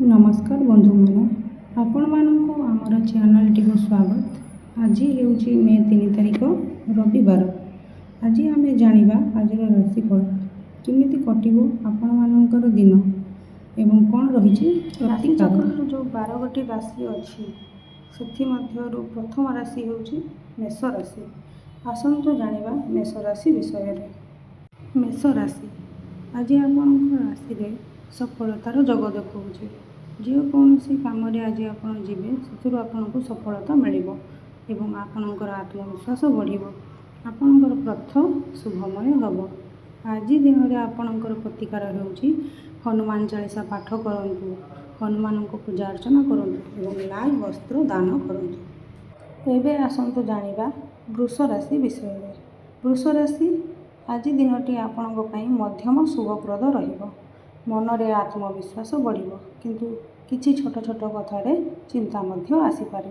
नमस्कार बंधु मैंने आपण मानक आमर चैनल टी स्वागत। आज हेउची मे 3 तारिख रविवार। आज आम जाना आज राशिफल केमिति कटिबो आपण मानकर दिन एवं कौन रही राशिचक्र जो 12 गोटी राशि अच्छी से प्रथम राशि होउची मेष राशि। आसंतु जानिबा मेष राशि विषय रे। मेष राशि आज आपण राशि रे सफलतार जग देखा जेकोसी कम आज आप जी आपको सफलता मिल एवं आपणकर आत्मविश्वास बढ़ आपणकर पथ शुभमय हम। आज दिन में आपणकर प्रतिकार होउची हनुमान चालीसा पाठ करूँ, हनुमान को पूजा अर्चना करूँ एवं लाल वस्त्र दान करूँ। एवं आसतु जाना वृष राशि विषय में। वृष राशि आज दिनटी आपण मध्यम शुभप्रद रहिबो। मनरे आत्मविश्वास बढ़ किंतु किछि छोट छोट कथार चिंता मध्य आसीपारे।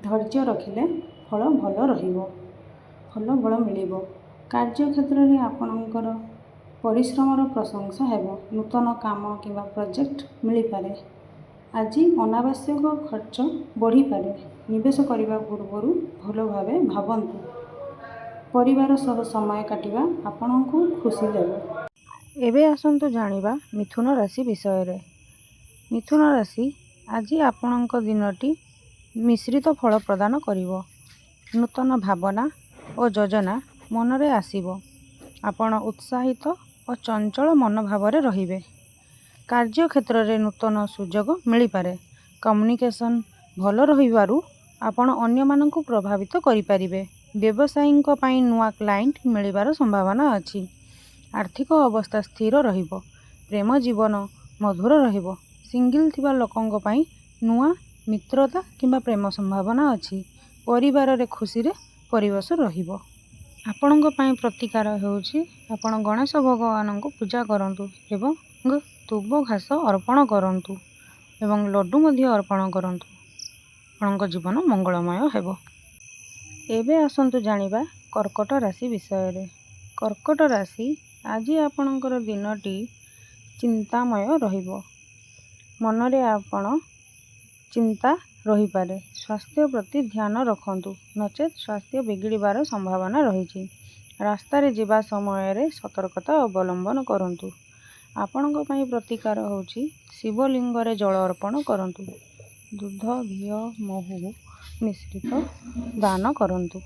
धैर्य रखिले फल भल रहिबो, फल बल मिल। कार्य क्षेत्र में आपणकर परिश्रमर प्रशंसा हेबो। नूतन काम किंवा प्रोजेक्ट मिल पारे। आज अनावश्यक खर्च बढ़ी पारे। निवेश करने पूर्व भल भावे भावन्तु। परिवार सह समय काटिबा आपणको खुशी देबो। एबे आसंतु जानिबा मिथुन राशि विषय रे। मिथुन राशि आज आपणक दिनटी मिश्रित फल प्रदान करिवो। नूतन भावना और योजना मनरे आसीबो। आपण उत्साहित और चंचल मनोभाव रहिबे। कार्य क्षेत्र में नूतन सुजोग मिल पारे। कम्युनिकेशन भल रहिबारु आपण अन्य मानकु प्रभावित करि परिबे। व्यवसायीक पई नुआ क्लाइंट मिलिबार संभावना अछि। आर्थिक अवस्था स्थिर रहिबो। प्रेम जीवन मधुर रहिबो। सिंगल थिबा लोकंक पई नुआ मित्रता किंबा प्रेम संभावना अछि। परिवार रे खुशी रे परिवेश रहिबो। आपणक पई प्रतिकार हेउची आपण गणेश भगवान को पूजा करंतु एवं दुब घास अर्पण करंतु एवं लड्डू मध्य अर्पण करंतु। आपणक जीवन मंगलमय हेबो। एबे आसंतु जानिबा कर्कट राशि विषय रे। कर्कट राशि आज आपणकर दिनटी चिंतामय रहिबो। मनरे आपण चिंता रही पारे। स्वास्थ्य प्रति ध्यान रखंतु नचेत स्वास्थ्य बिगड़बार संभावना रही। रास्ता रे जिबा समय रे सतर्कता अवलंबन करंतु। आपणक पई प्रतिकार होउची शिवलिंग रे जल अर्पण करंतु। दूध घी महू मिश्रित दान करंतु।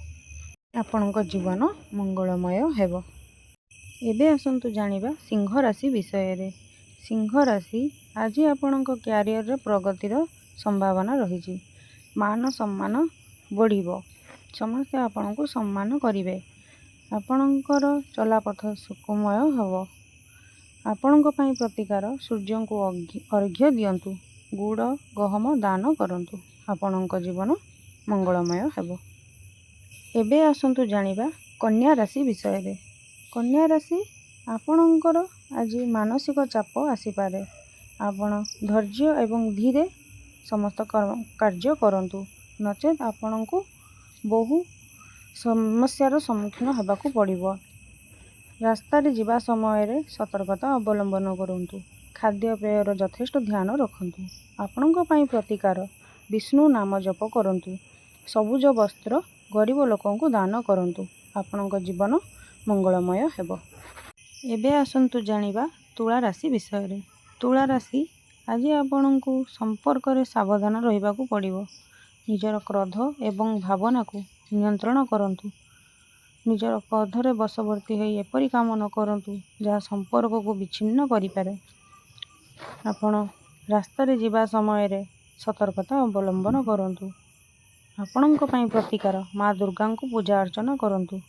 आपणक जीवन मंगलमय हेबो। एबे आसंतु जानिबा सिंह राशि विषय रे। सिंह राशि आज आपणक क्यारियर रे प्रगतिर संभावना रही। मान सम्मान बढ़िबो। समस्ते आपणको सम्मान करिवे। आपणकर चलापथ सुखमय हबो। आपणक पई प्रतिकार सूर्य को अर्घ्य दियंतु। गुड़ गहम दान करंतु। आपणक जीवन मंगलमय हेबो। एबे आसंतु जानिबा कन्या राशि विषय रे। कन्या राशि आपणकर आज मानसिक चाप आसीपारे। आपण धैर्य एवं धीरे समस्त कार्य करंतु नचेत आपणको बहु समस्यार सम्मुखीन हेबाकु पड़िबो। रास्ता रे जिबा समय रे सतर्कता अवलंबन करंतु। खाद्य पेयर यथेष्ट ध्यान रखंतु। आपणक पई प्रतिकार विष्णु नाम जप करंतु। सबुज वस्त्र गरीब लोकंकु दान करंतु। आपणक जीवन मंगलमय हेबो। एबे आसंतु जानिबा तुला राशि विषय रे। तुला राशि आज आपणको संपर्क रे सावधान रहिबाकु पड़िबो। निजर क्रोध एवं भावना को नियंत्रण करंतु। निजर क्रोधरे बशवर्ती होई एपरि काम न करंतु जहाँ संपर्क को विच्छिन्न करि पारे। आपण रास्ता रे जिबा समय रे सतर्कता अवलंबन करंतु। आपणक पई प्रतिकार माँ दुर्गा को पूजा अर्चना करंतु।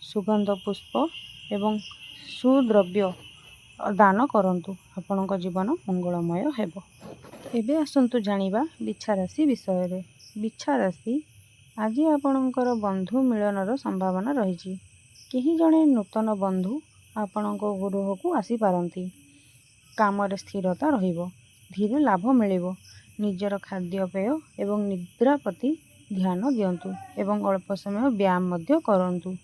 सुगंध पुष्प एवं सुद्रव्य दान करंतु। आपणक जीवन मंगलमय हेबो। एबे आसंतु जानिबा बिच्छा राशि विषय रे। बिच्छा राशि आज आपणकर बंधु मिलनर संभावना रही। केही जणे नूतन बंधु आपणक गृह को आसी पारंती। काम रे स्थिरता रहिबो। धीरे लाभ मिलिबो। निजर खाद्यपेय एवं निद्रा प्रति ध्यान दियंतु एवं अल्प समय व्यायाम मध्य करंतु।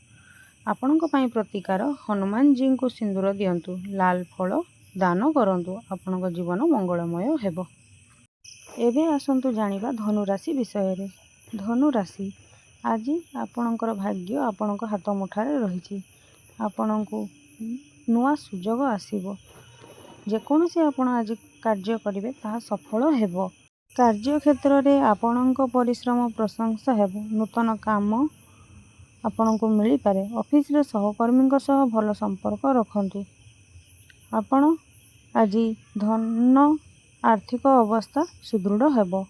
आपणक पई प्रतिकार हनुमान जी को सिंदूर दियंतु। लाल फल दान करंतु। आपणक जीवन मंगलमय हेबो। ଏବେ ଆସନ୍ତୁ ଜାଣିବା ଧନୁରାଶି ବିଷୟରେ। ଧନୁରାଶି, ଆଜି ଆପଣଙ୍କର ଭାଗ୍ୟ ଆପଣଙ୍କ ହାତ ମୁଠାରେ ରହିଛି। ଆପଣଙ୍କୁ ନୂଆ ସୁଯୋଗ ଆସିବ। ଯେକୌଣସି ଆପଣ ଆଜି କାର୍ଯ୍ୟ କରିବେ ତାହା ସଫଳ ହେବ। କାର୍ଯ୍ୟକ୍ଷେତ୍ରରେ ଆପଣଙ୍କ ପରିଶ୍ରମ ପ୍ରଶଂସା ହେବ। ନୂତନ କାମ ଆପଣଙ୍କୁ ମିଳିପାରେ। ଅଫିସରେ ସହକର୍ମୀଙ୍କ ସହ ଭଲ ସମ୍ପର୍କ ରଖନ୍ତୁ। ଆପଣ ଆଜି ଧନ ଆର୍ଥିକ ଅବସ୍ଥା ସୁଦୃଢ଼ ହେବ।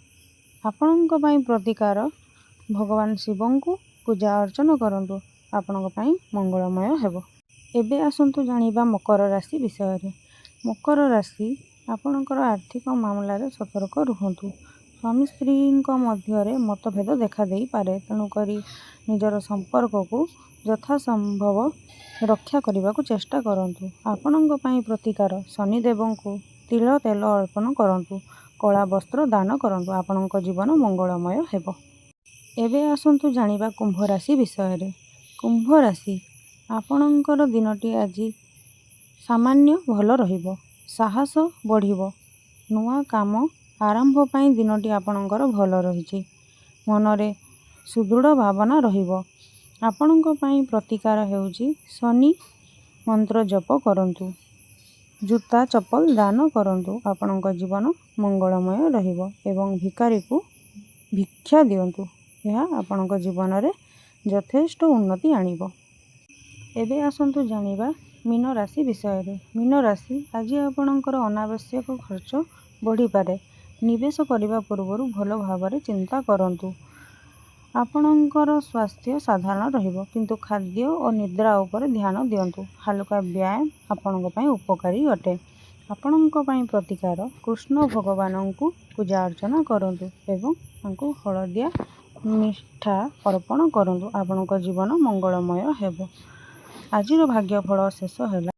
ଆପଣଙ୍କ ପାଇଁ ପ୍ରତିକାର ଭଗବାନ ଶିବଙ୍କୁ ପୂଜା ଅର୍ଚ୍ଚନା କରନ୍ତୁ। ଆପଣଙ୍କ ପାଇଁ ମଙ୍ଗଳମୟ ହେବ। ଏବେ ଆସନ୍ତୁ ଜାଣିବା ମକର ରାଶି ବିଷୟରେ। ମକର ରାଶି, ଆପଣଙ୍କର ଆର୍ଥିକ ମାମଲାରେ ସତର୍କ ରୁହନ୍ତୁ। ସ୍ୱାମୀ ସ୍ତ୍ରୀଙ୍କ ମଧ୍ୟରେ ମତଭେଦ ଦେଖାଦେଇପାରେ। ତେଣୁକରି ନିଜର ସମ୍ପର୍କକୁ ଯଥାସମ୍ଭବ ରକ୍ଷା କରିବାକୁ ଚେଷ୍ଟା କରନ୍ତୁ। ଆପଣଙ୍କ ପାଇଁ ପ୍ରତିକାର ଶନିଦେବଙ୍କୁ ତିଳ ତେଲ ଅର୍ପଣ କରନ୍ତୁ। କଳା ବସ୍ତ୍ର ଦାନ କରନ୍ତୁ। ଆପଣଙ୍କ ଜୀବନ ମଙ୍ଗଳମୟ ହେବ। ଏବେ ଆସନ୍ତୁ ଜାଣିବା କୁମ୍ଭ ରାଶି ବିଷୟରେ। କୁମ୍ଭ ରାଶି, ଆପଣଙ୍କର ଦିନଟି ଆଜି ସାମାନ୍ୟ ଭଲ ରହିବ। ସାହସ ବଢ଼ିବ। ନୂଆ କାମ ଆରମ୍ଭ ପାଇଁ ଦିନଟି ଆପଣଙ୍କର ଭଲ ରହିଛି। ମନରେ ସୁଦୃଢ଼ ଭାବନା ରହିବ। ଆପଣଙ୍କ ପାଇଁ ପ୍ରତିକାର ହେଉଛି ଶନି ମନ୍ତ୍ର ଜପ କରନ୍ତୁ। ଜୋତା ଚପଲ ଦାନ କରନ୍ତୁ। ଆପଣଙ୍କ ଜୀବନ ମଙ୍ଗଳମୟ ରହିବ ଏବଂ ଭିକାରୀକୁ ଭିକ୍ଷା ଦିଅନ୍ତୁ। ଏହା ଆପଣଙ୍କ ଜୀବନରେ ଯଥେଷ୍ଟ ଉନ୍ନତି ଆଣିବ। ଏବେ ଆସନ୍ତୁ ଜାଣିବା ମୀନ ରାଶି ବିଷୟରେ। ମୀନ ରାଶି, ଆଜି ଆପଣଙ୍କର ଅନାବଶ୍ୟକ ଖର୍ଚ୍ଚ ବଢ଼ିପାରେ। ନିବେଶ କରିବା ପୂର୍ବରୁ ଭଲ ଭାବରେ ଚିନ୍ତା କରନ୍ତୁ। ଆପଣଙ୍କର ସ୍ୱାସ୍ଥ୍ୟ ସାଧାରଣ ରହିବ, କିନ୍ତୁ ଖାଦ୍ୟ ଓ ନିଦ୍ରା ଉପରେ ଧ୍ୟାନ ଦିଅନ୍ତୁ। ହାଲୁକା ବ୍ୟାୟାମ ଆପଣଙ୍କ ପାଇଁ ଉପକାରୀ ଅଟେ। ଆପଣଙ୍କ ପାଇଁ ପ୍ରତିକାର କୃଷ୍ଣ ଭଗବାନଙ୍କୁ ପୂଜା ଅର୍ଚ୍ଚନା କରନ୍ତୁ ଏବଂ ତାଙ୍କୁ ହଳଦିଆ ମିଠା ଅର୍ପଣ କରନ୍ତୁ। ଆପଣଙ୍କ ଜୀବନ ମଙ୍ଗଳମୟ ହେବ। ଆଜିର ଭାଗ୍ୟଫଳ ଶେଷ ହେଲା।